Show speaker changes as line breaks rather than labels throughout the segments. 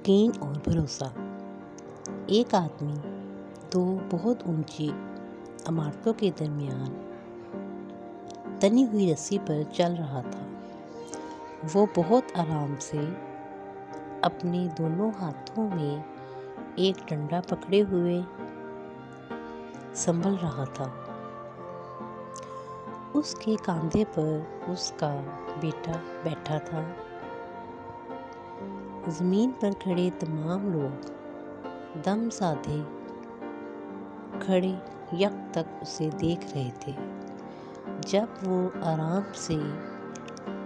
یقین اور بھروسہ۔ ایک آدمی دو بہت اونچی عمارتوں کے درمیان تنی ہوئی رسی پر چل رہا تھا۔ وہ بہت آرام سے اپنے دونوں ہاتھوں میں ایک ڈنڈا پکڑے ہوئے سنبھل رہا تھا۔ اس کے کاندھے پر اس کا بیٹا بیٹھا تھا۔ زمین پر کھڑے تمام لوگ دم سادھے کھڑے یک تک اسے دیکھ رہے تھے۔ جب وہ آرام سے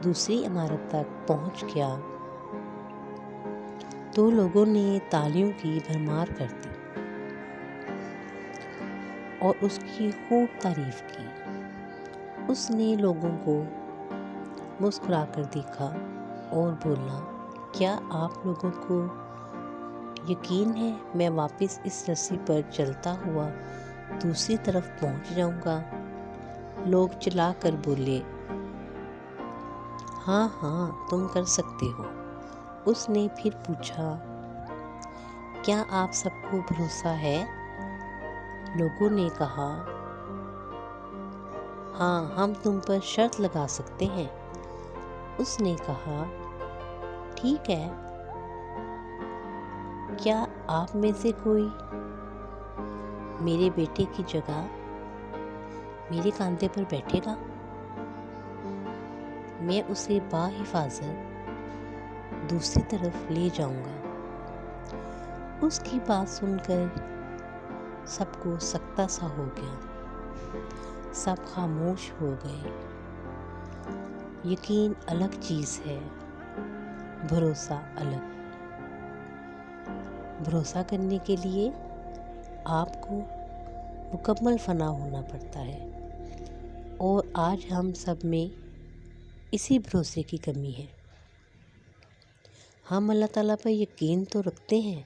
دوسری عمارت تک پہنچ گیا تو لوگوں نے تالیوں کی بھرمار کر دی اور اس کی خوب تعریف کی۔ اس نے لوگوں کو مسکرا کر دیکھا اور بولا، کیا آپ لوگوں کو یقین ہے میں واپس اس رسی پر چلتا ہوا دوسری طرف پہنچ جاؤں گا؟ لوگ چلا کر بولے، ہاں ہاں تم کر سکتے ہو۔ اس نے پھر پوچھا، کیا آپ سب کو بھروسہ ہے؟ لوگوں نے کہا، ہاں ہم تم پر شرط لگا سکتے ہیں۔ اس نے کہا، ٹھیک ہے، کیا آپ میں سے کوئی میرے بیٹے کی جگہ میرے کاندھے پر بیٹھے گا؟ میں اسے بحفاظت دوسری طرف لے جاؤں گا۔ اس کی بات سن کر سب کو سکتہ سا ہو گیا۔ سب خاموش ہو گئے۔ یقین الگ چیز ہے، بھروسہ الگ۔ بھروسہ کرنے کے لیے آپ کو مکمل فنا ہونا پڑتا ہے، اور آج ہم سب میں اسی بھروسے کی کمی ہے۔ ہم اللہ تعالیٰ پر یقین تو رکھتے ہیں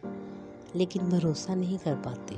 لیکن بھروسہ نہیں کر پاتے۔